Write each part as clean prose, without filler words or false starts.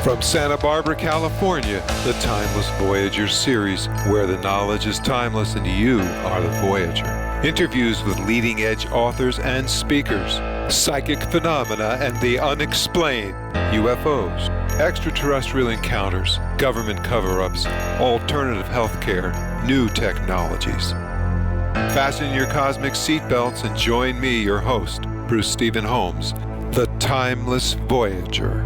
From Santa Barbara, California, the Timeless Voyager Series, where the knowledge is timeless and you are the Voyager. Interviews with leading-edge authors and speakers, psychic phenomena and the unexplained, UFOs, extraterrestrial encounters, government cover-ups, alternative healthcare, new technologies. Fasten your cosmic seatbelts and join me, your host, Bruce Stephen Holms, the Timeless Voyager.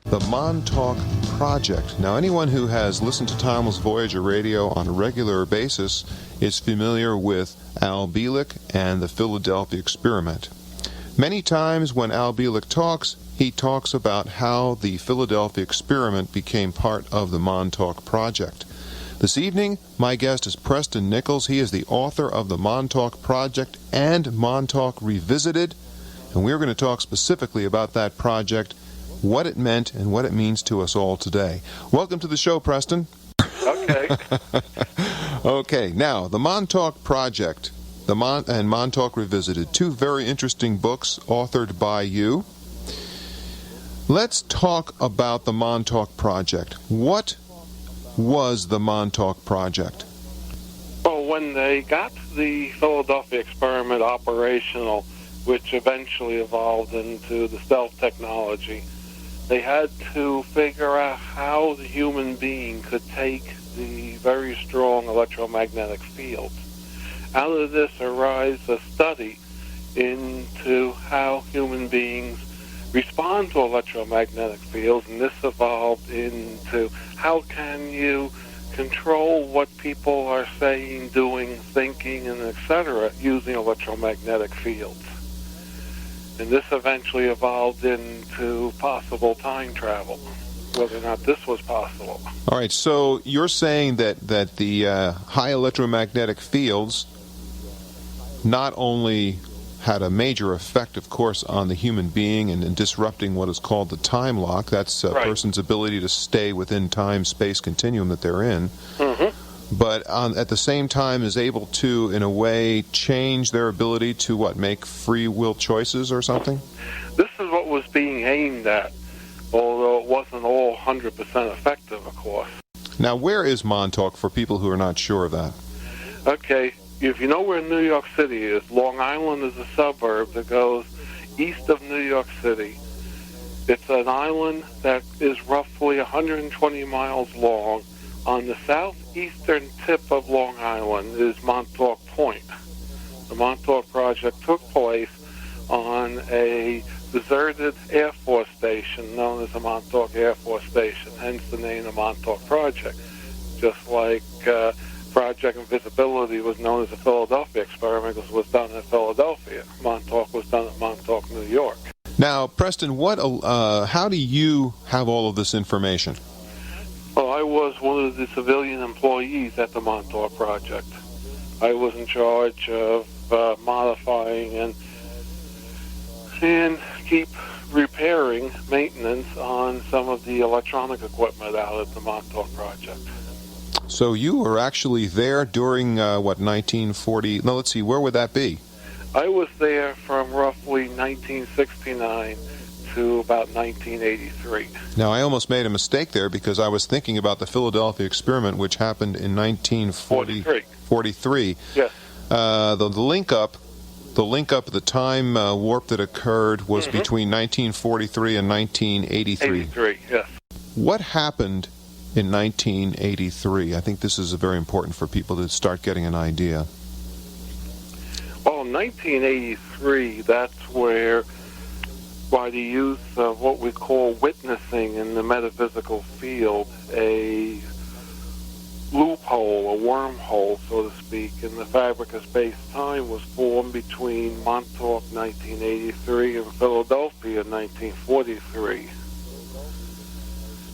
The Montauk Project. Now, anyone who has listened to Timeless Voyager Radio on a regular basis is familiar with Al Bielek and the Philadelphia Experiment. Many times when Al Bielek talks, he talks about how the Philadelphia Experiment became part of the Montauk Project. This evening, my guest is Preston Nichols. He is the author of the Montauk Project and Montauk Revisited, and we're going to talk specifically about that project, what it meant, and what it means to us all today. Welcome to the show, Preston. Okay. Okay, now, the Montauk Project and Montauk Revisited, two very interesting books authored by you. Let's talk about the Montauk Project. What was the Montauk Project? Well, when they got the Philadelphia Experiment operational, which eventually evolved into the stealth technology, they had to figure out how the human being could take the very strong electromagnetic fields. Out of this arose a study into how human beings respond to electromagnetic fields, and this evolved into how can you control what people are saying, doing, thinking, and etc. using electromagnetic fields. And this eventually evolved into possible time travel, whether or not this was possible. All right, so you're saying that the high electromagnetic fields not only had a major effect, of course, on the human being and disrupting what is called the time lock. That's a person's ability to stay within time-space continuum that they're in. Mm-hmm. But at the same time is able to, in a way, change their ability to, make free will choices or something? This is what was being aimed at, although it wasn't all 100% effective, of course. Now, where is Montauk for people who are not sure of that? Okay, if you know where New York City is, Long Island is a suburb that goes east of New York City. It's an island that is roughly 120 miles long. On the southeastern tip of Long Island is Montauk Point. The Montauk Project took place on a deserted Air Force station known as the Montauk Air Force Station, hence the name of Montauk Project. Just like Project Invisibility was known as the Philadelphia Experiment because it was done in Philadelphia. Montauk was done at Montauk, New York. Now, Preston, how do you have all of this information? Well, I was one of the civilian employees at the Montauk Project. I was in charge of modifying and keep repairing maintenance on some of the electronic equipment out at the Montauk Project. So you were actually there during, 1940... No, let's see, where would that be? I was there from roughly 1969 to about 1983. Now, I almost made a mistake there because I was thinking about the Philadelphia Experiment, which happened in 1943. Yes. The link up, the time warp that occurred was between 1943 and 1983. 83, yes. What happened in 1983? I think this is very important for people to start getting an idea. Well, in 1983, that's where, by the use of what we call witnessing in the metaphysical field, a loophole, a wormhole, so to speak, in the fabric of space-time was formed between Montauk 1983 and Philadelphia 1943.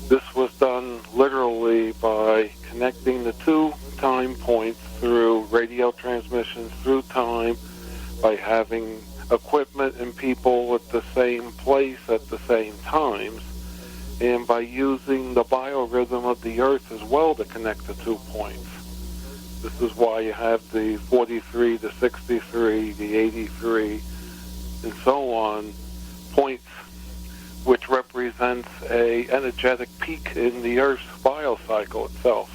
This was done literally by connecting the two time points through radio transmissions through time, by having equipment and people at the same place at the same times, and by using the biorhythm of the Earth as well to connect the 2 points. This is why you have the 43, the 63, the 83, and so on points, which represents a energetic peak in the Earth's biocycle itself.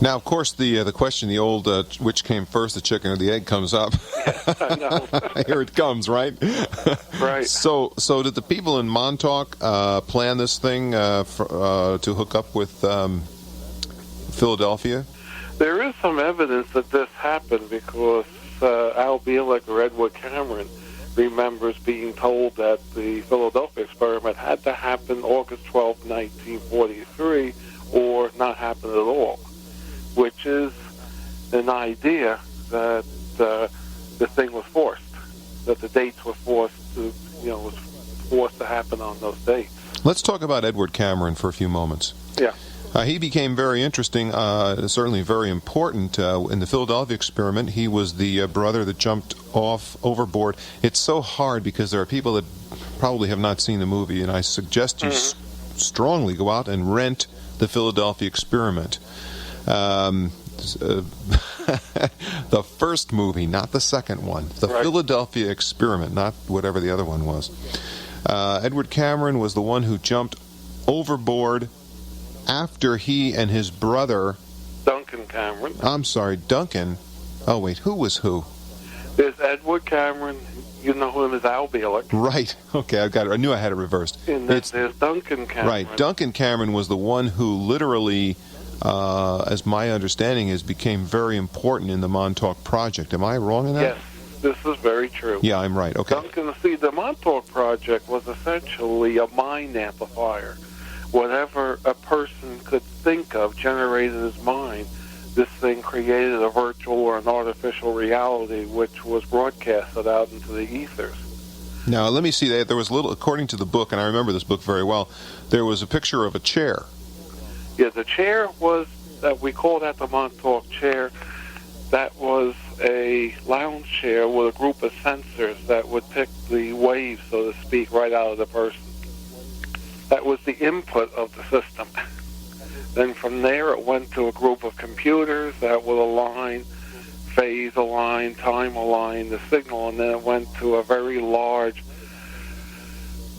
Now, of course, the question, the old which came first, the chicken or the egg, comes up. Yes, I know. Here it comes, right? Right. So did the people in Montauk plan this thing to hook up with Philadelphia? There is some evidence that this happened because Al Bielek or Edward Cameron remembers being told that the Philadelphia experiment had to happen August 12, 1943, or not happen at all, which is an idea that the thing was forced, that the dates were forced to, was forced to happen on those dates. Let's talk about Edward Cameron for a few moments. Yeah. He became very interesting, certainly very important in the Philadelphia experiment. He was the brother that jumped off overboard. It's so hard because there are people that probably have not seen the movie, and I suggest you strongly go out and rent the Philadelphia experiment. The first movie, not the second one. The Right. Philadelphia experiment, not whatever the other one was. Edward Cameron was the one who jumped overboard after he and his brother... Duncan Cameron. I'm sorry, Duncan. Oh, wait, who was who? There's Edward Cameron. You know him as Al Bielek. Right. Okay, I've got it. I knew I had it reversed. And then there's Duncan Cameron. Right. Duncan Cameron was the one who literally, as my understanding is, became very important in the Montauk Project. Am I wrong in that? Yes, this is very true. Yeah, I'm right. Okay. Duncan, see, the Montauk Project was essentially a mind amplifier. Whatever a person could think of generated his mind. This thing created a virtual or an artificial reality which was broadcasted out into the ethers. Now, let me see that. There was a little, according to the book, and I remember this book very well, there was a picture of a chair. Yeah, the chair was, we call that the Montauk Chair. That was a lounge chair with a group of sensors that would pick the waves, so to speak, right out of the person. That was the input of the system. Then from there it went to a group of computers that would align, phase align, time align the signal, and then it went to a very large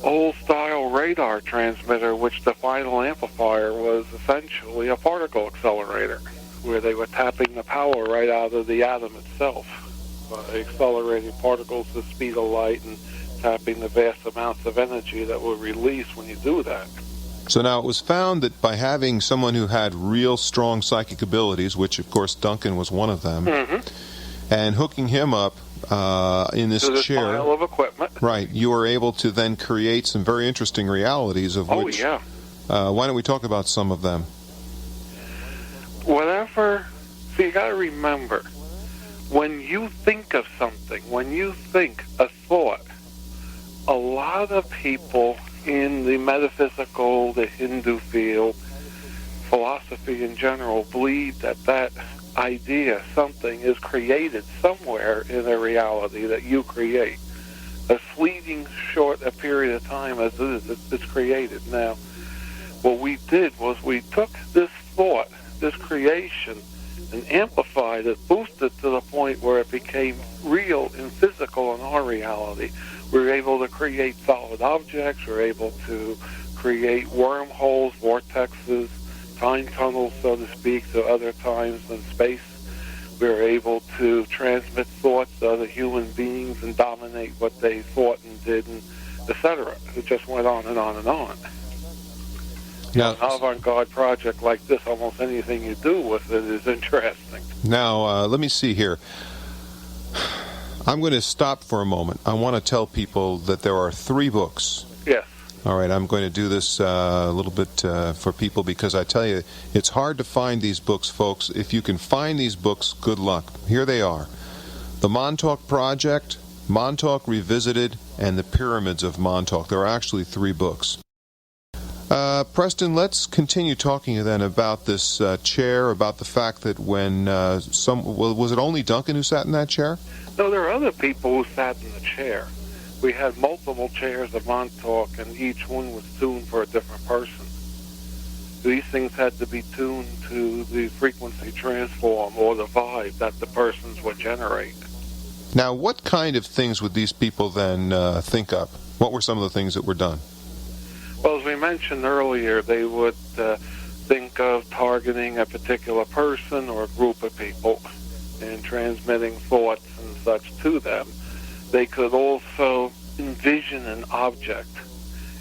old-style radar transmitter, which the final amplifier was essentially a particle accelerator, where they were tapping the power right out of the atom itself by accelerating particles at the speed of light and tapping the vast amounts of energy that were released when you do that. So now it was found that by having someone who had real strong psychic abilities, which of course Duncan was one of them, and hooking him up in this chair, pile of equipment, right, you were able to then create some very interesting realities of which. Oh yeah. Why don't we talk about some of them? Whatever. See, you got to remember, when you think of something, when you think a thought, a lot of people in the metaphysical, the Hindu field, philosophy in general, believe that that idea, something, is created somewhere in a reality that you create. A fleeting short a period of time as it is, it's created. Now, what we did was we took this thought, this creation, and amplified it, boosted it to the point where it became real and physical in our reality. We were able to create solid objects. We were able to create wormholes, vortexes, time tunnels, so to speak, to other times in space. We were able to transmit thoughts to other human beings and dominate what they thought and did, and etc. It just went on and on and on. Now, An avant-garde project like this, almost anything you do with it is interesting. Now, let me see here. I'm going to stop for a moment. I want to tell people that there are 3 books. Yes. All right, I'm going to do this a little bit for people because I tell you, it's hard to find these books, folks. If you can find these books, good luck. Here they are. The Montauk Project, Montauk Revisited, and The Pyramids of Montauk. There are actually 3 books. Preston, let's continue talking then about this chair, about the fact that when was it only Duncan who sat in that chair? No, there are other people who sat in the chair. We had multiple chairs at Montauk, and each one was tuned for a different person. These things had to be tuned to the frequency transform or the vibe that the persons would generate. Now, what kind of things would these people then think up? What were some of the things that were done? Well, as we mentioned earlier, they would think of targeting a particular person or a group of people and transmitting thoughts and such to them. They could also envision an object.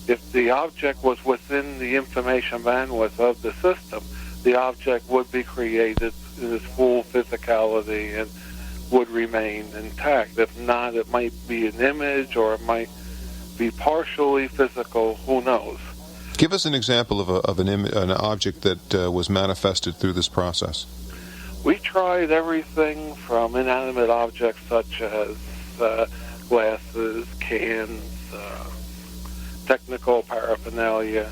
If the object was within the information bandwidth of the system, the object would be created in its full physicality and would remain intact. If not, it might be an image or it might be partially physical, who knows. Give us an example of an object that was manifested through this process. We tried everything from inanimate objects such as glasses, cans, technical paraphernalia.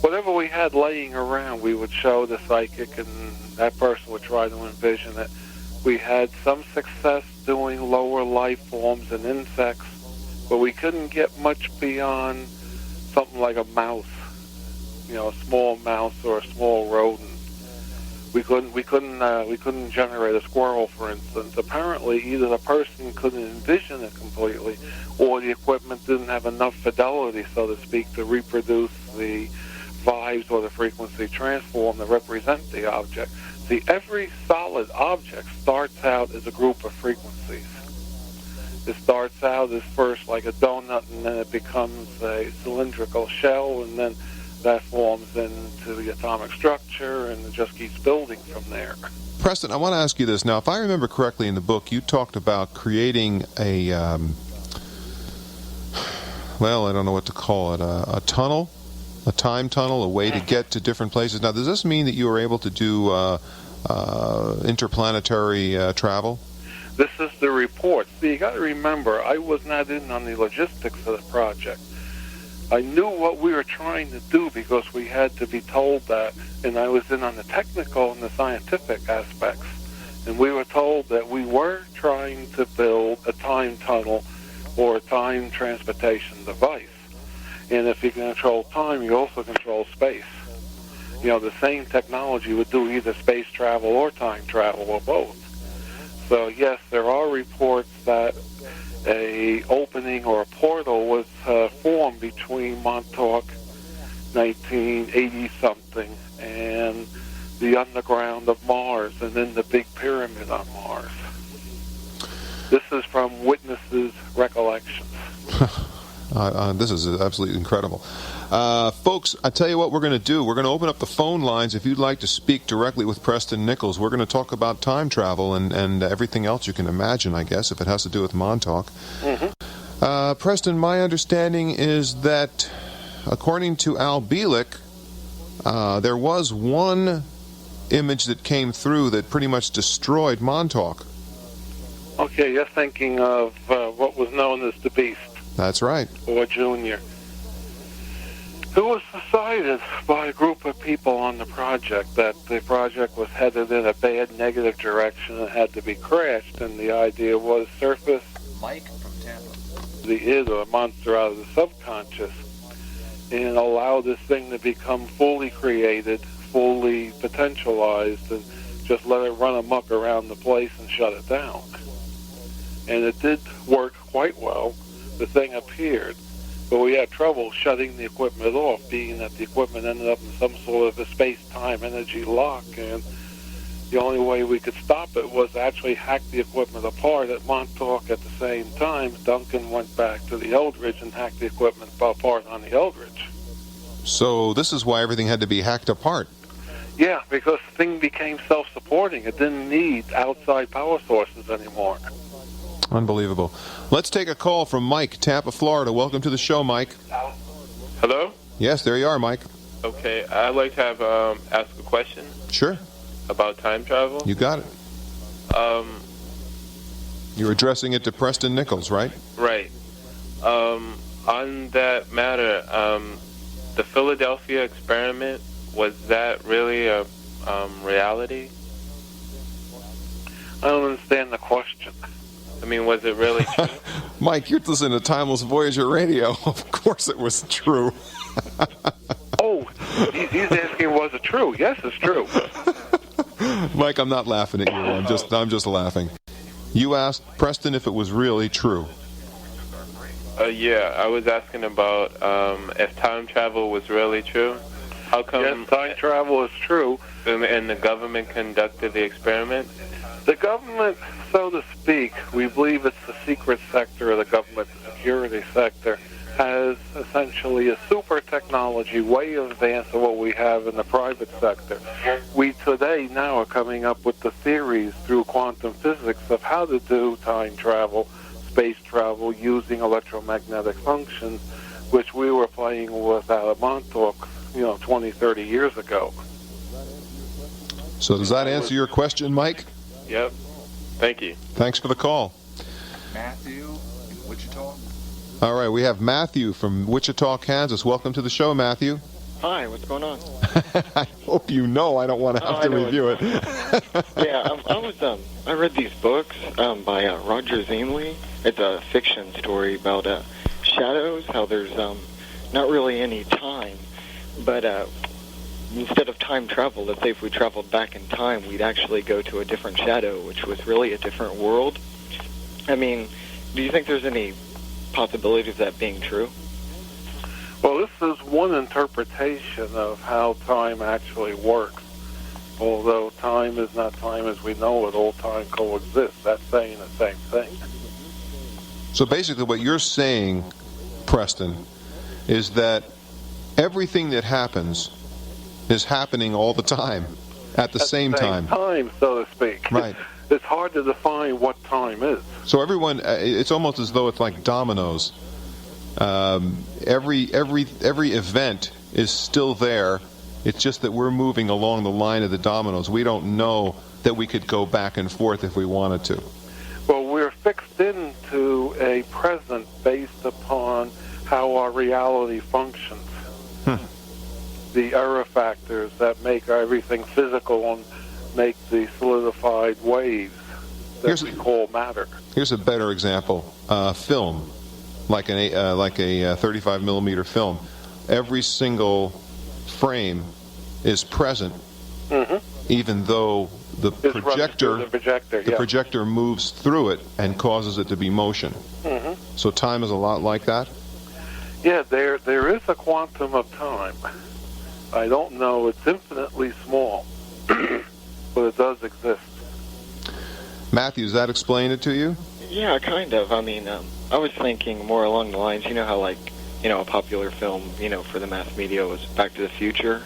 Whatever we had laying around, we would show the psychic, and that person would try to envision it. We had some success doing lower life forms and insects, but we couldn't get much beyond something like a mouse, a small mouse or a small rodent. We couldn't generate a squirrel, for instance. Apparently, either the person couldn't envision it completely, or the equipment didn't have enough fidelity, so to speak, to reproduce the vibes or the frequency transform that represent the object. See, every solid object starts out as a group of frequencies. It starts out as first like a donut, and then it becomes a cylindrical shell, and then that forms into the atomic structure, and it just keeps building from there. Preston, I want to ask you this. Now, if I remember correctly in the book, you talked about creating a, I don't know what to call it, a tunnel, a time tunnel, a way to get to different places. Now, does this mean that you were able to do interplanetary travel? This is the report. See, you got to remember, I was not in on the logistics of the project. I knew what we were trying to do because we had to be told that, and I was in on the technical and the scientific aspects. And we were told that we were trying to build a time tunnel or a time transportation device. And if you can control time, you also control space. The same technology would do either space travel or time travel or both. So yes, there are reports that a opening or a portal was formed between Montauk 1980-something and the underground of Mars and then the Big Pyramid on Mars. This is from witnesses' recollections. This is absolutely incredible. Folks, I tell you what we're going to do. We're going to open up the phone lines if you'd like to speak directly with Preston Nichols. We're going to talk about time travel and everything else you can imagine, I guess, if it has to do with Montauk. Mm-hmm. Preston, my understanding is that, according to Al Bielek, there was one image that came through that pretty much destroyed Montauk. Okay, you're thinking of what was known as the Beast. That's right. Or Junior. It was decided by a group of people on the project that the project was headed in a bad negative direction and had to be crashed, and the idea was surface Mike from Tampa. the id or monster out of the subconscious and allow this thing to become fully created, fully potentialized, and just let it run amok around the place and shut it down. And it did work quite well. The thing appeared, but we had trouble shutting the equipment off, being that the equipment ended up in some sort of a space-time energy lock, and the only way we could stop it was to actually hack the equipment apart at Montauk. At the same time, Duncan went back to the Eldridge and hacked the equipment apart on the Eldridge. So this is why everything had to be hacked apart. Yeah, because the thing became self-supporting. It didn't need outside power sources anymore. Unbelievable. Let's take a call from Mike, Tampa, Florida. Welcome to the show, Mike. Hello? Yes, there you are, Mike. Okay, I'd like to have ask a question. Sure. About time travel. You got it. You're addressing it to Preston Nichols, right? Right. On that matter, the Philadelphia experiment, was that really a reality? I don't understand the question. I mean, was it really true? Mike, you're listening to Timeless Voyager Radio. Of course it was true. Oh, he's asking, was it true? Yes, it's true. Mike, I'm not laughing at you. I'm just laughing. You asked Preston if it was really true. Yeah, I was asking about if time travel was really true. How come? Yes, time travel is true. And the government conducted the experiment? The government, so to speak, we believe it's the secret sector of the government, the security sector, has essentially a super technology way advanced of what we have in the private sector. We today now are coming up with the theories through quantum physics of how to do time travel, space travel, using electromagnetic functions, which we were playing with out of Montauk, 20, 30 years ago. So does that answer your question, Mike? Yep. Thank you. Thanks for the call. Matthew in Wichita. All right, we have Matthew from Wichita, Kansas. Welcome to the show, Matthew. Hi, what's going on? I hope you know. I don't want to have to review it. Yeah, I read these books by Roger Zanley. It's a fiction story about shadows, how there's not really any time, but instead of time travel, let's say if we traveled back in time, we'd actually go to a different shadow, which was really a different world. I mean, do you think there's any possibility of that being true? Well, this is one interpretation of how time actually works. Although time is not time as we know it, all time coexists. That's saying the same thing. So basically what you're saying, Preston, is that everything that happens is happening all the time, at the same time. Time, so to speak. Right. It's hard to define what time is. So everyone, it's almost as though it's like dominoes. Every event is still there. It's just that we're moving along the line of the dominoes. We don't know that we could go back and forth if we wanted to. Well, we're fixed into a present based upon how our reality functions. The error factors that make everything physical and make the solidified waves that we call matter. Here's a better example. Film, like a 35 millimeter film. Every single frame is present, even though the projector moves through it and causes it to be motion. So time is a lot like that? Yeah, there is a quantum of time. I don't know, it's infinitely small, but it does exist. Matthew, does that explain it to you? Yeah, kind of. I mean, I was thinking more along the lines, how a popular film, for the mass media was Back to the Future.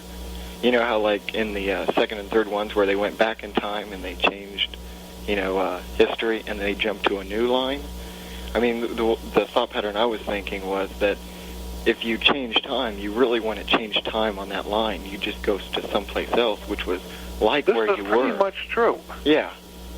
You know how in the second and third ones where they went back in time and they changed, history and they jumped to a new line? I mean, the thought pattern I was thinking was that if you change time, you really want to change time on that line. You just go to someplace else, which was like where you were. This is pretty much true. Yeah.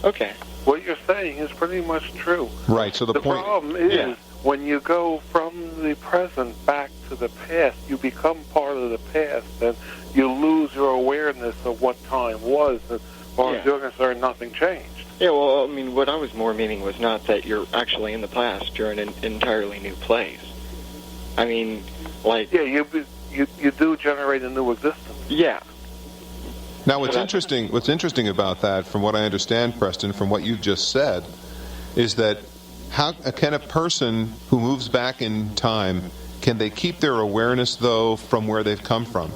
Okay. What you're saying is pretty much true. Right, so the point... problem is, when you go from the present back to the past, you become part of the past, and you lose your awareness of what time was. As far as you're concerned, nothing changed. Yeah, well, I mean, what I was more meaning was not that you're actually in the past. You're in an entirely new place. I mean, Yeah, you do generate a new existence. Yeah. Now, what's interesting about that, from what I understand, Preston, from what you've just said, is that how can a person who moves back in time, can they keep their awareness, though, from where they've come from?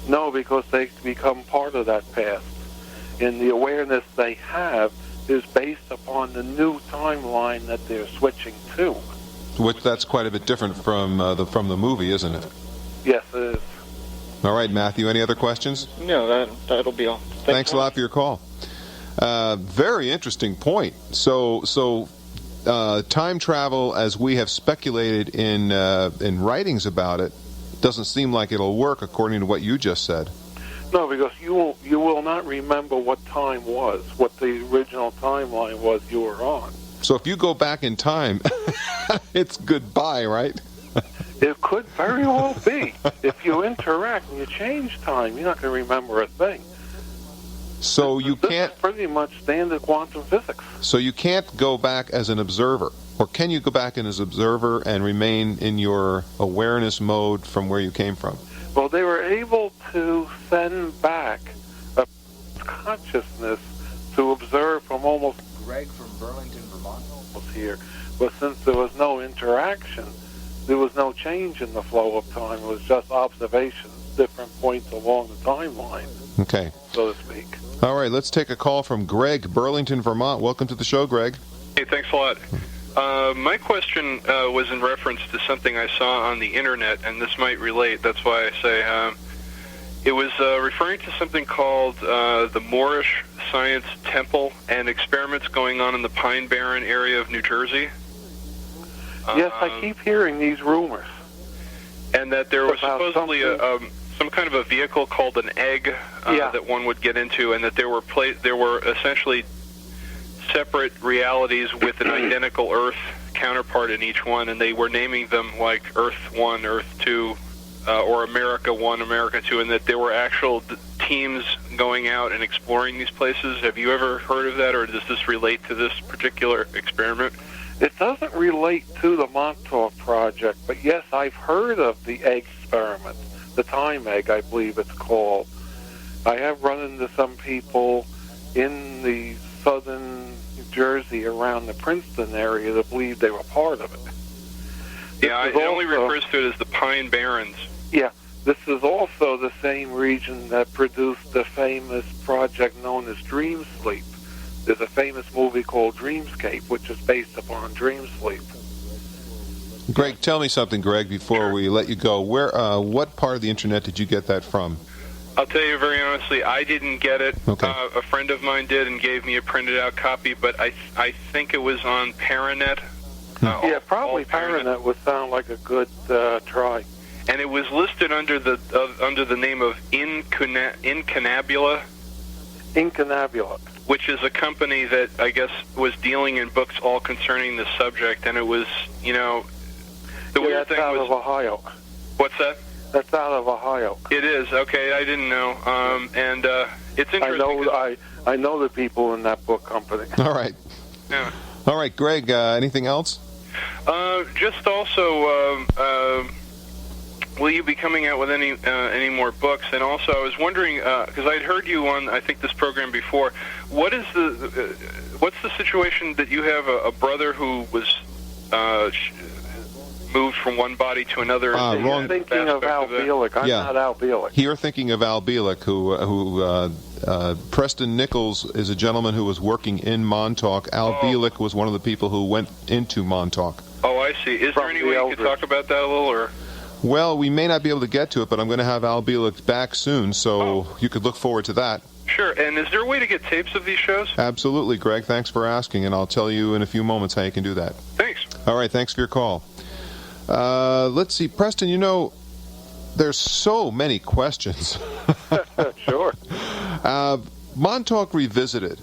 No, because they become part of that past. And the awareness they have is based upon the new timeline that they're switching to. That's quite a bit different from the movie, isn't it? Yes, it is. All right, Matthew, any other questions? No, that'll be all. Thanks a lot for your call. Very interesting point. So time travel, as we have speculated in writings about it, doesn't seem like it'll work according to what you just said. No, because you will not remember what time was, what the original timeline was you were on. So if you go back in time, it's goodbye, right? It could very well be. If you interact and you change time, you're not going to remember a thing. So you can't... This is pretty much standard quantum physics. So you can't go back as an observer. Or can you go back in as observer and remain in your awareness mode from where you came from? Well, they were able to send back a consciousness to observe from almost... Greg from Burlington, Vermont. ...here. But since there was no interaction, there was no change in the flow of time. It was just observations, different points along the timeline, Okay. so to speak. All right, let's take a call from Greg, Burlington, Vermont. Welcome to the show, Greg. Hey, thanks a lot. My question was in reference to something I saw on the internet, and this might relate. That's why I say it was referring to something called the Moorish Science Temple and experiments going on in the Pine Barren area of New Jersey. Yes, I keep hearing these rumors. And that there was About supposedly some kind of a vehicle called an egg that one would get into, and that there were essentially separate realities with an identical Earth counterpart in each one, and they were naming them like Earth 1, Earth 2, or America 1, America 2, and that there were actual teams going out and exploring these places. Have you ever heard of that, or does this relate to this particular experiment? It doesn't relate to the Montauk Project, but yes, I've heard of the egg experiment, the time egg, I believe it's called. I have run into some people in the southern New Jersey around the Princeton area that believe they were part of it. Yeah, it only refers to it as the Pine Barrens. Yeah, this is also the same region that produced the famous project known as Dream Sleep. There's a famous movie called Dreamscape, which is based upon Dream Sleep. Greg, tell me something, Greg, before we let you go. What part of the internet did you get that from? I'll tell you very honestly, I didn't get it. Okay. A friend of mine did and gave me a printed out copy, but I think it was on Paranet. Yeah, probably Paranet would sound like a good try. And it was listed under the name of Incunabula. Incunabula. Which is a company that I guess was dealing in books all concerning this subject, and it was, the weird thing was... That's out of Ohio. What's that? That's out of Ohio. It is. Okay, I didn't know. And it's interesting. I know the people in that book company. All right. Yeah. All right, Greg, anything else? Just also, will you be coming out with any more books? And also, I was wondering, because I'd heard you on, I think, this program before, what's the situation that you have a brother who was moved from one body to another? You're thinking of Al Bielek. I'm not Al Bielek. You're thinking of Al Bielek, who Preston Nichols is a gentleman who was working in Montauk. Al Bielek was one of the people who went into Montauk. Oh, I see. Is there any way you could talk about that a little, or? Well, we may not be able to get to it, but I'm going to have Al Bielek back soon, so you could look forward to that. Sure. And is there a way to get tapes of these shows? Absolutely, Greg. Thanks for asking, and I'll tell you in a few moments how you can do that. Thanks. All right, thanks for your call. Let's see, Preston, there's so many questions. Sure. Montauk Revisited.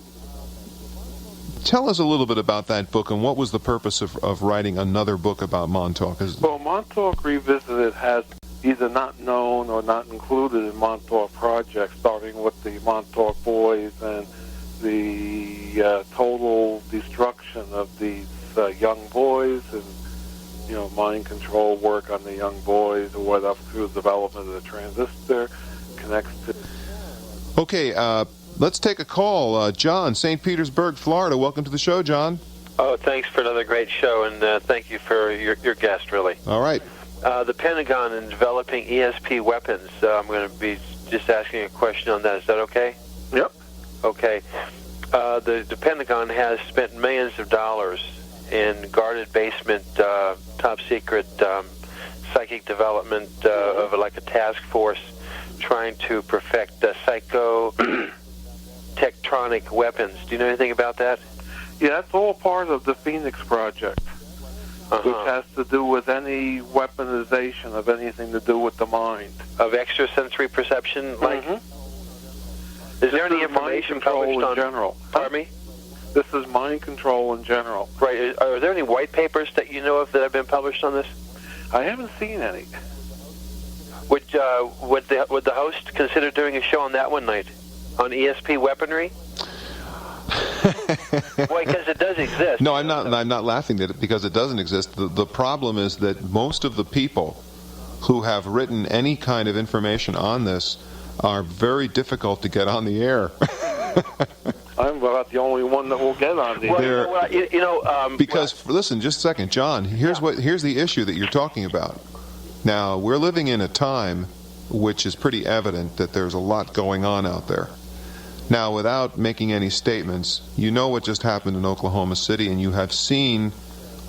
Tell us a little bit about that book, and what was the purpose of writing another book about Montauk? Well, Montauk Revisited has either not known or not included in Montauk Project, starting with the Montauk Boys and the total destruction of these young boys and, mind control work on the young boys, or what up through the development of the transistor connects to... Okay, let's take a call. John, St. Petersburg, Florida. Welcome to the show, John. Oh, thanks for another great show, and thank you for your guest, really. All right. The Pentagon in developing ESP weapons. I'm going to be just asking a question on that. Is that okay? Yep. Okay. The Pentagon has spent millions of dollars in guarded basement, top-secret psychic development of like a task force trying to perfect psycho-tectronic weapons. Do you know anything about that? Yeah, that's all part of the Phoenix Project, which has to do with any weaponization of anything to do with the mind. Of extrasensory perception? Like, is there any information published on... general? Pardon me? This is mind control in general. Right. Are there any white papers that you know of that have been published on this? I haven't seen any. Would the host consider doing a show on that one night? On ESP weaponry? Well, because it does exist. No, I'm not laughing at it because it doesn't exist. The problem is that most of the people who have written any kind of information on this are very difficult to get on the air. I'm about the only one that will get on the air. Because listen, just a second, John. Here's the issue that you're talking about. Now, we're living in a time which is pretty evident that there's a lot going on out there. Now, without making any statements, you know what just happened in Oklahoma City, and you have seen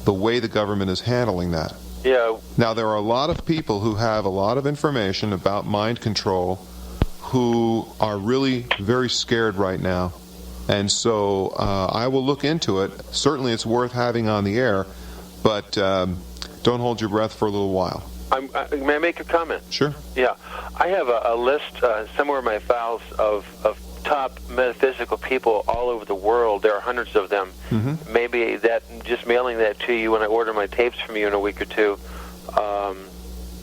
the way the government is handling that. Yeah. Now, there are a lot of people who have a lot of information about mind control who are really very scared right now. And so I will look into it. Certainly it's worth having on the air, but don't hold your breath for a little while. May I make a comment? Sure. Yeah. I have a list somewhere in my files of top metaphysical people all over the world. There are hundreds of them. Mm-hmm. Maybe just mailing that to you when I order my tapes from you in a week or two,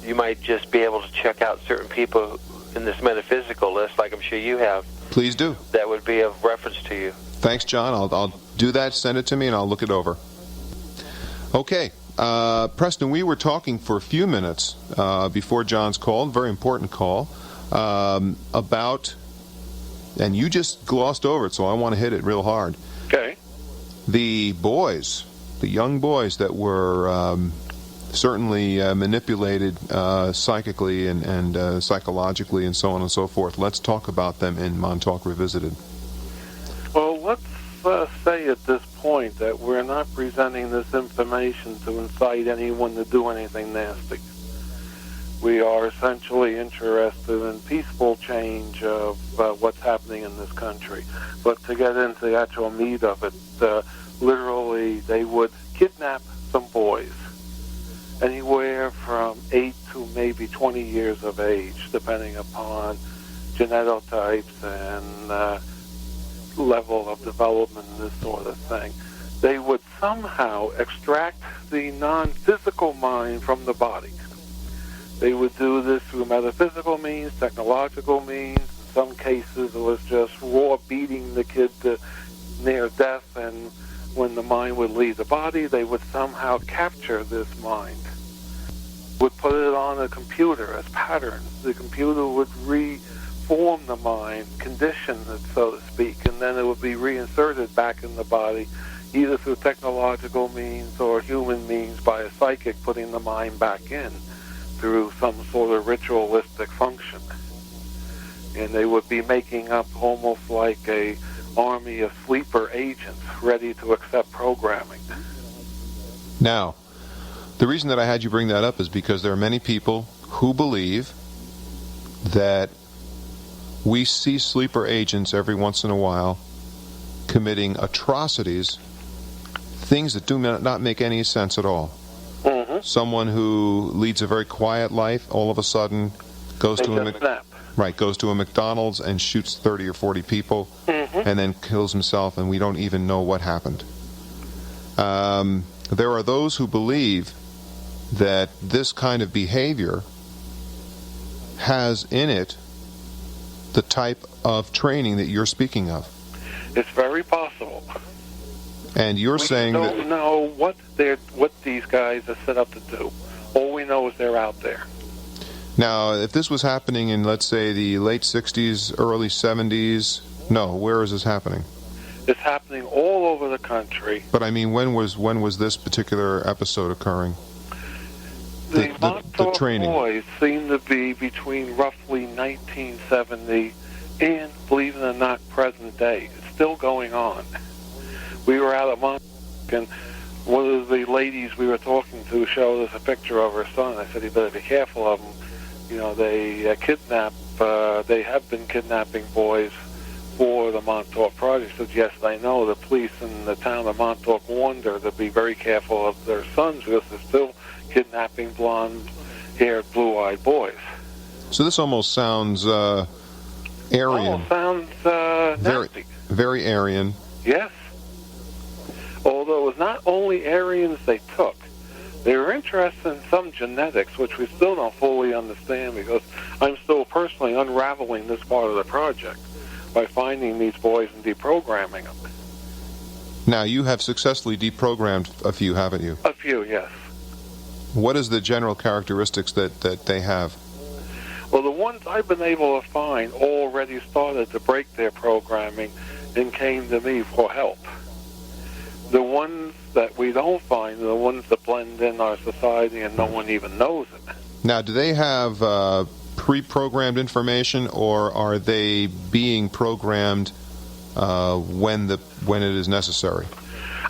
you might just be able to check out certain people in this metaphysical list, like I'm sure you have. Please do. That would be of reference to you. Thanks, John. I'll do that, send it to me, and I'll look it over. Okay. Preston, we were talking for a few minutes before John's call, very important call, about, and you just glossed over it, so I want to hit it real hard. Okay. The boys, the young boys that were certainly manipulated psychically and psychologically and so on and so forth. Let's talk about them in Montauk Revisited. Well, let's say at this point that we're not presenting this information to incite anyone to do anything nasty. We are essentially interested in peaceful change of what's happening in this country. But to get into the actual meat of it, literally they would kidnap some boys, anywhere from 8 to maybe 20 years of age, depending upon genotypes and level of development and this sort of thing. They would somehow extract the non-physical mind from the body. They would do this through metaphysical means, technological means. In some cases, it was just raw beating the kid to near death, and when the mind would leave the body, they would somehow capture this mind, would put it on a computer as patterns. The computer would reform the mind, condition it, so to speak, and then it would be reinserted back in the body, either through technological means or human means by a psychic putting the mind back in through some sort of ritualistic function. And they would be making up almost like a army of sleeper agents ready to accept programming. Now, the reason that I had you bring that up is because there are many people who believe that we see sleeper agents every once in a while committing atrocities, things that do not make any sense at all. Mm-hmm. Someone who leads a very quiet life all of a sudden goes to a McDonald's and shoots 30 or 40 people, mm-hmm. and then kills himself, and we don't even know what happened. There are those who believe that this kind of behavior has in it the type of training that you're speaking of. It's very possible. And you're saying that we don't know what these guys are set up to do. All we know is they're out there. Now, if this was happening in, let's say, the late 60s, early 70s, no, where is this happening? It's happening all over the country. But I mean, when was this particular episode occurring? The Montauk boys seem to be between roughly 1970 and, believe it or not, present day. It's still going on. We were out at Montauk, and one of the ladies we were talking to showed us a picture of her son. I said, you better be careful of them. You know, they they have been kidnapping boys for the Montauk Project. He said, yes, I know. The police in the town of Montauk warned her to be very careful of their sons because they're still kidnapping blonde-haired, blue-eyed boys. So this almost sounds Aryan. Almost sounds nasty. Very Aryan. Yes. Although it was not only Aryans they took. They were interested in some genetics, which we still don't fully understand because I'm still personally unraveling this part of the project by finding these boys and deprogramming them. Now, you have successfully deprogrammed a few, haven't you? A few, yes. What is the general characteristics that they have? Well, the ones I've been able to find already started to break their programming and came to me for help. The ones that we don't find are the ones that blend in our society and no one even knows it. Now, do they have pre-programmed information, or are they being programmed when it is necessary?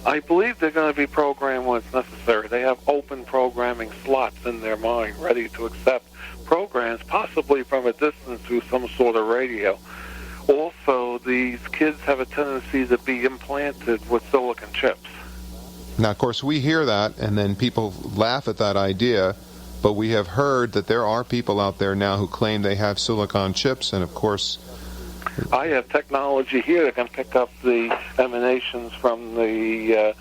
I believe they're going to be programmed when it's necessary. They have open programming slots in their mind ready to accept programs, possibly from a distance through some sort of radio. Also, these kids have a tendency to be implanted with silicon chips. Now, of course, we hear that, and then people laugh at that idea, but we have heard that there are people out there now who claim they have silicon chips, and of course... I have technology here that can pick up the emanations from the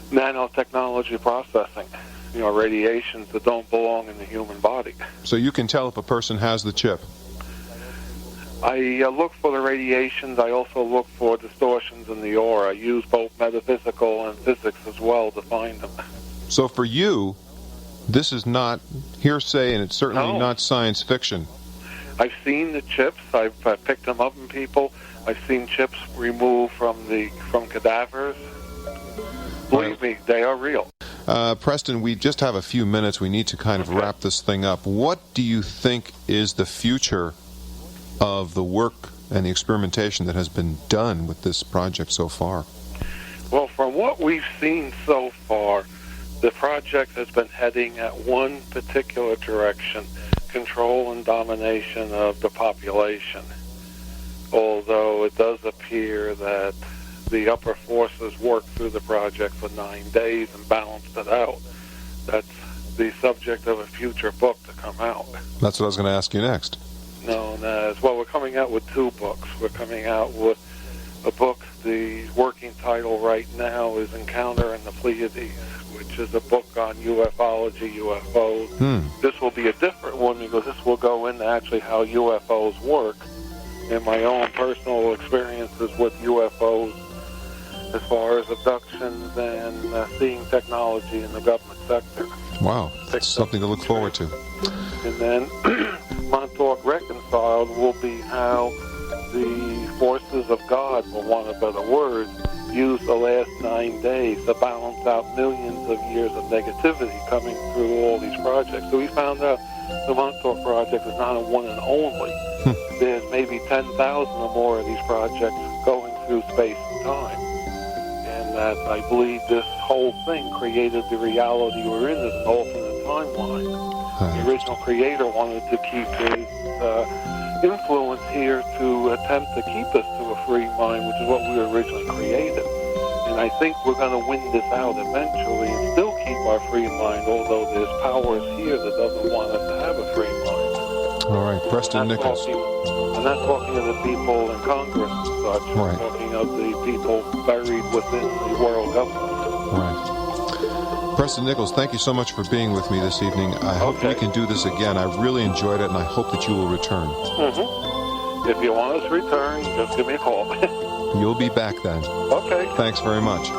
nanotechnology processing, radiations that don't belong in the human body. So you can tell if a person has the chip? I look for the radiations. I also look for distortions in the aura. I use both metaphysical and physics as well to find them. So for you, this is not hearsay, and it's certainly not science fiction. I've seen the chips. I've picked them up in people. I've seen chips removed from cadavers. Believe me, they are real. Preston, we just have a few minutes. We need to kind of wrap this thing up. What do you think is the future of the work and the experimentation that has been done with this project so far? Well, from what we've seen so far, the project has been heading at one particular direction: control and domination of the population. Although it does appear that the upper forces worked through the project for 9 days and balanced it out. That's the subject of a future book to come out. That's what I was going to ask you next. Known as, well, we're coming out with 2 books. We're coming out with a book, the working title right now is Encounter in the Pleiades, which is a book on ufology, UFOs. This will be a different one because this will go into actually how UFOs work and my own personal experiences with UFOs as far as abductions and seeing technology in the government sector. Wow, that's something to look forward to. And then Montauk Reconciled will be how the forces of God, for want of a better word, use the last 9 days to balance out millions of years of negativity coming through all these projects. So we found out the Montauk Project is not a one and only. There's maybe 10,000 or more of these projects going through space and time. And that I believe this whole thing created the reality we're in as an alternate timeline. The original creator wanted to keep his influence here to attempt to keep us to a free mind, which is what we originally created. And I think we're going to win this out eventually and still keep our free mind, although there's powers here that doesn't want us to have a free mind. All right, Preston Nichols. I'm not talking of the people in Congress and such. I'm talking of the people buried within the world government. Right. Preston Nichols, thank you so much for being with me this evening. I hope we can do this again. I really enjoyed it, and I hope that you will return. If you want us to return, just give me a call. You'll be back then. Okay. Thanks very much.